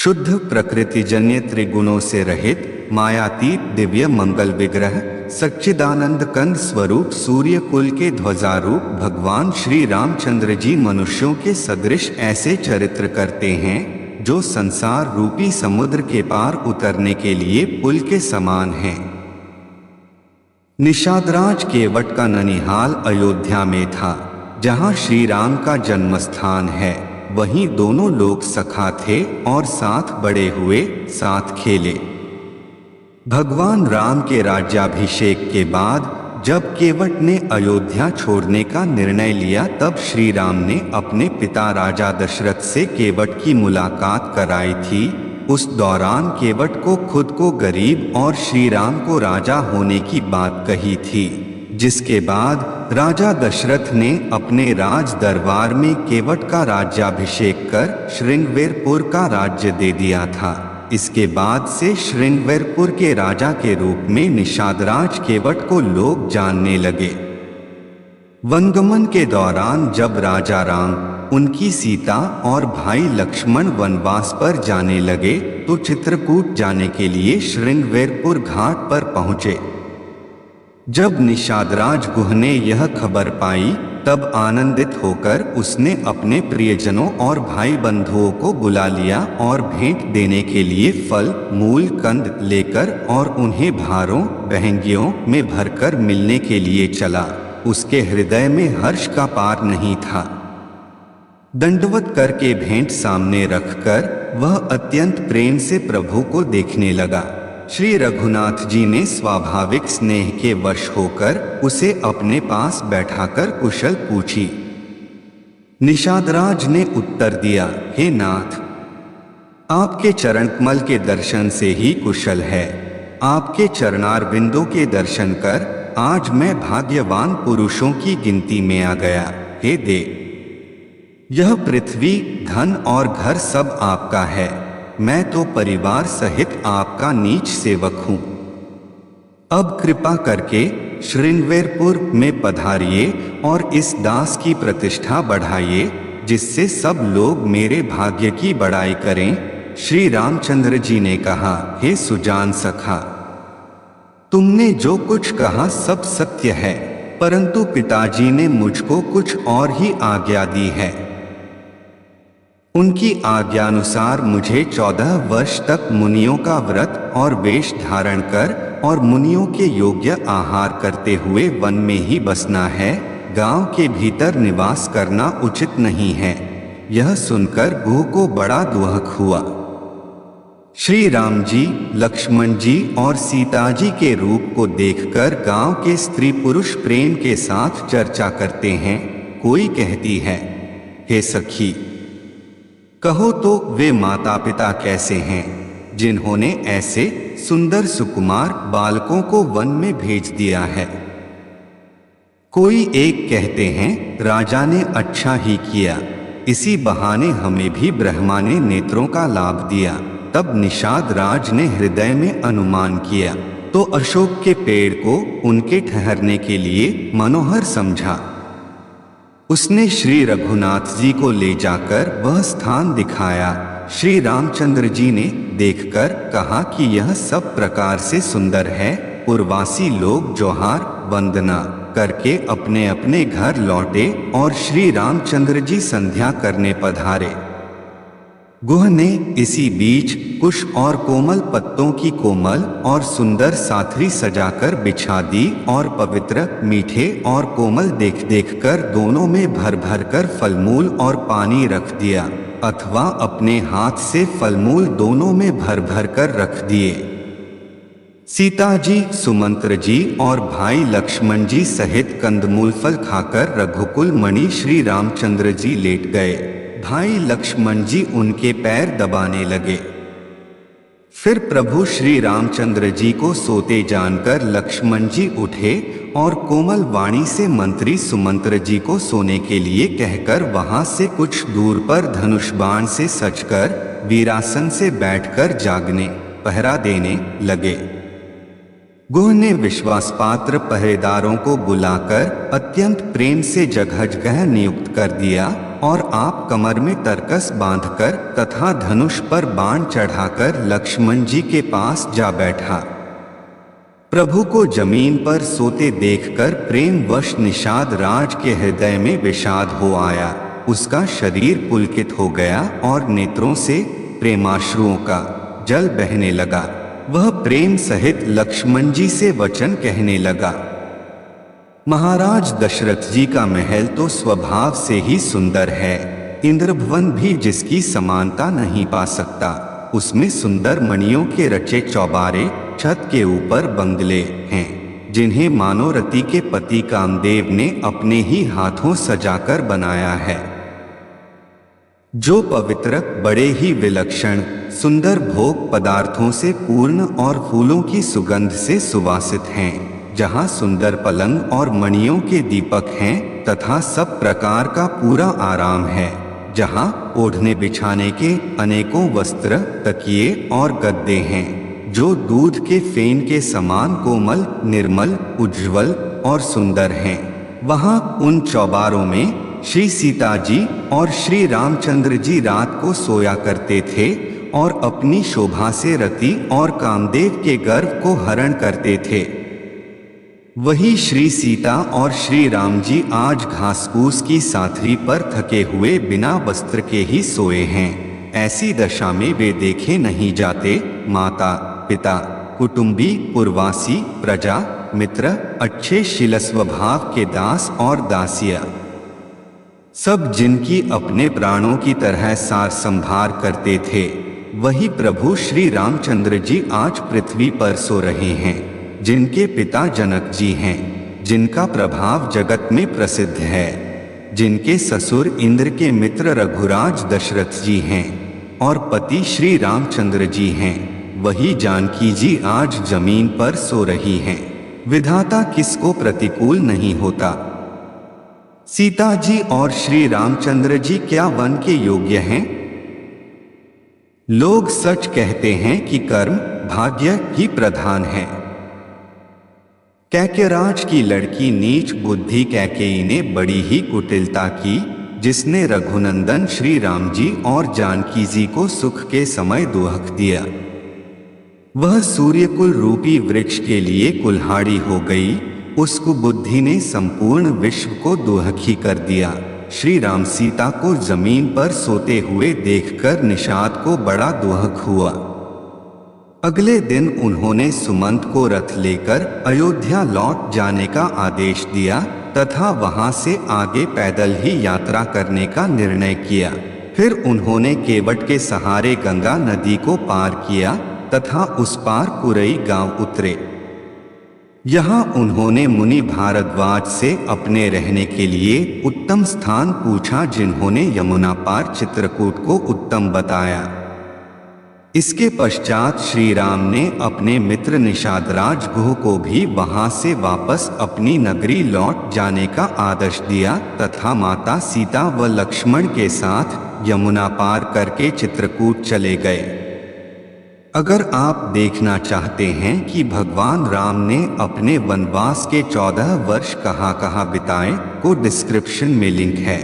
शुद्ध प्रकृतिजन्य त्रिगुणों से रहित मायातीत दिव्य मंगल विग्रह सच्चिदानंद कंद स्वरूप सूर्य कुल के ध्वजारूप भगवान श्री रामचंद्र जी मनुष्यों के सदृश ऐसे चरित्र करते हैं जो संसार रूपी समुद्र के पार उतरने के लिए पुल के समान हैं। निषादराज केवट का ननिहाल अयोध्या में था, जहाँ श्री राम का जन्म स्थान है। वहीं दोनों लोग सखा थे और साथ बड़े हुए, साथ खेले। भगवान राम के राज्याभिषेक के बाद जब केवट ने अयोध्या छोड़ने का निर्णय लिया, तब श्री राम ने अपने पिता राजा दशरथ से केवट की मुलाकात कराई थी। उस दौरान केवट को खुद को गरीब और श्री राम को राजा होने की बात कही थी, जिसके बाद राजा दशरथ ने अपने राज दरबार में केवट का राज्याभिषेक कर श्रृंगवेरपुर का राज्य दे दिया था। इसके बाद से श्रृंगवेरपुर के राजा के रूप में निषादराज केवट को लोग जानने लगे। वनगमन के दौरान जब राजा राम, उनकी सीता और भाई लक्ष्मण वनवास पर जाने लगे तो चित्रकूट जाने के लिए श्रृंगवेरपुर घाट पर पहुंचे। जब निषादराज गुह ने यह खबर पाई, तब आनंदित होकर उसने अपने प्रियजनों और भाई बंधुओं को बुला लिया और भेंट देने के लिए फल, मूल, कंद लेकर और उन्हें भारों, बहंगियों में भरकर मिलने के लिए चला। उसके हृदय में हर्ष का पार नहीं था। दंडवत करके भेंट सामने रखकर वह अत्यंत प्रेम से प्रभु को देखने लगा। श्री रघुनाथ जी ने स्वाभाविक स्नेह के वश होकर उसे अपने पास बैठाकर कुशल पूछी। निषादराज ने उत्तर दिया, हे नाथ, आपके चरण कमल के दर्शन से ही कुशल है। आपके चरणार बिंदों के दर्शन कर आज मैं भाग्यवान पुरुषों की गिनती में आ गया। हे देव, यह पृथ्वी, धन और घर सब आपका है। मैं तो परिवार सहित आपका नीच सेवक हूँ। अब कृपा करके श्रृंगवेरपुर में पधारिए और इस दास की प्रतिष्ठा बढ़ाइए, जिससे सब लोग मेरे भाग्य की बड़ाई करें। श्री रामचंद्र जी ने कहा, हे सुजान सखा, तुमने जो कुछ कहा सब सत्य है, परंतु पिताजी ने मुझको कुछ और ही आज्ञा दी है। उनकी आज्ञानुसार मुझे 14 वर्ष तक मुनियों का व्रत और वेश धारण कर और मुनियों के योग्य आहार करते हुए वन में ही बसना है। गांव के भीतर निवास करना उचित नहीं है। यह सुनकर गुह को बड़ा दुहक हुआ। श्री राम जी, लक्ष्मण जी और सीता जी के रूप को देखकर गांव के स्त्री पुरुष प्रेम के साथ चर्चा करते हैं। कोई कहती है, हे सखी, कहो तो वे माता पिता कैसे हैं जिन्होंने ऐसे सुंदर सुकुमार बालकों को वन में भेज दिया है। कोई एक कहते हैं, राजा ने अच्छा ही किया, इसी बहाने हमें भी ब्रह्मा ने नेत्रों का लाभ दिया। तब निषाद राज ने हृदय में अनुमान किया तो अशोक के पेड़ को उनके ठहरने के लिए मनोहर समझा। उसने श्री रघुनाथ जी को ले जाकर वह स्थान दिखाया। श्री रामचंद्र जी ने देखकर कहा कि यह सब प्रकार से सुंदर है। पुरवासी लोग जोहार वंदना करके अपने अपने घर लौटे और श्री रामचंद्र जी संध्या करने पधारे। गुह ने इसी बीच कुश और कोमल पत्तों की कोमल और सुंदर साथरी सजाकर बिछा दी और पवित्र, मीठे और कोमल देख देख कर दोनों में भर भर कर फलमूल और पानी रख दिया, अथवा अपने हाथ से फलमूल दोनों में भर भर कर रख दिए। सीता जी, सुमंत्र जी और भाई लक्ष्मण जी सहित कंदमूल फल खाकर रघुकुल मणि श्री रामचंद्र जी लेट गए। भाई लक्ष्मण जी उनके पैर दबाने लगे। फिर प्रभु श्री रामचंद्र जी को सोते जानकर लक्ष्मण जी उठे और कोमल वाणी से मंत्री सुमंत्र जी को सोने के लिए कहकर वहां से कुछ दूर पर धनुष बाण से सजकर वीरासन से बैठकर जागने, पहरा देने लगे। गुह ने विश्वासपात्र पहरेदारों को बुलाकर अत्यंत प्रेम से जगह जगह नियुक्त कर दिया और आप कमर में तरकस बांधकर तथा धनुष पर बाण चढ़ाकर लक्ष्मण जी के पास जा बैठा। प्रभु को जमीन पर सोते देखकर प्रेमवश निषाद राज के हृदय में विषाद हो आया। उसका शरीर पुलकित हो गया और नेत्रों से प्रेमाश्रुओं का जल बहने लगा। वह प्रेम सहित लक्ष्मण जी से वचन कहने लगा। महाराज दशरथ जी का महल तो स्वभाव से ही सुंदर है, इंद्रभवन भी जिसकी समानता नहीं पा सकता। उसमें सुंदर मणियों के रचे चौबारे, छत के ऊपर बंगले हैं जिन्हें मानोरति के पति कामदेव ने अपने ही हाथों सजाकर बनाया है, जो पवित्र, बड़े ही विलक्षण, सुंदर भोग पदार्थों से पूर्ण और फूलों की सुगंध से सुवासित हैं, जहाँ सुंदर पलंग और मणियों के दीपक हैं तथा सब प्रकार का पूरा आराम है, जहाँ ओढ़ने बिछाने के अनेकों वस्त्र, तकिए और गद्दे हैं जो दूध के फेन के समान कोमल, निर्मल, उज्ज्वल और सुंदर हैं। वहाँ उन चौबारों में श्री सीता जी और श्री रामचंद्र जी रात को सोया करते थे और अपनी शोभा से रति और कामदेव के गर्व को हरण करते थे। वही श्री सीता और श्री राम जी आज घासपूस की साथरी पर थके हुए बिना वस्त्र के ही सोए हैं। ऐसी दशा में वे देखे नहीं जाते। माता, पिता, कुटुंबी, पुरवासी, प्रजा, मित्र, अच्छे शील स्वभाव के दास और दासियां, सब जिनकी अपने प्राणों की तरह सार संभार करते थे, वही प्रभु श्री रामचंद्र जी आज पृथ्वी पर सो रहे हैं, जिनके पिता जनक जी हैं, जिनका प्रभाव जगत में प्रसिद्ध है, जिनके ससुर इंद्र के मित्र रघुराज दशरथ जी हैं और पति श्री रामचंद्र जी हैं, वही जानकी जी आज जमीन पर सो रही हैं। विधाता किसको प्रतिकूल नहीं होता। सीता जी और श्री रामचंद्र जी क्या वन के योग्य हैं? लोग सच कहते हैं कि कर्म, भाग्य ही प्रधान है। कैकेराज की लड़की नीच बुद्धि कैकेयी ने बड़ी ही कुटिलता की, जिसने रघुनंदन श्री राम जी और जानकी जी को सुख के समय दुहक दिया। वह सूर्यकुल रूपी वृक्ष के लिए कुल्हाड़ी हो गई। उस कुबुद्धि ने संपूर्ण विश्व को दुहखी कर दिया। श्री राम सीता को जमीन पर सोते हुए देखकर निषाद को बड़ा दुहक हुआ। अगले दिन उन्होंने सुमंत को रथ लेकर अयोध्या लौट जाने का आदेश दिया तथा वहां से आगे पैदल ही यात्रा करने का निर्णय किया। फिर उन्होंने केवट के सहारे गंगा नदी को पार किया तथा उस पार कुरई गांव उतरे। यहाँ उन्होंने मुनि भारद्वाज से अपने रहने के लिए उत्तम स्थान पूछा, जिन्होंने यमुना पार चित्रकूट को उत्तम बताया। इसके पश्चात श्री राम ने अपने मित्र निषादराज गुह को भी वहां से वापस अपनी नगरी लौट जाने का आदेश दिया तथा माता सीता व लक्ष्मण के साथ यमुना पार करके चित्रकूट चले गए। अगर आप देखना चाहते हैं कि भगवान राम ने अपने वनवास के 14 वर्ष कहाँ कहाँ बिताए, को डिस्क्रिप्शन में लिंक है।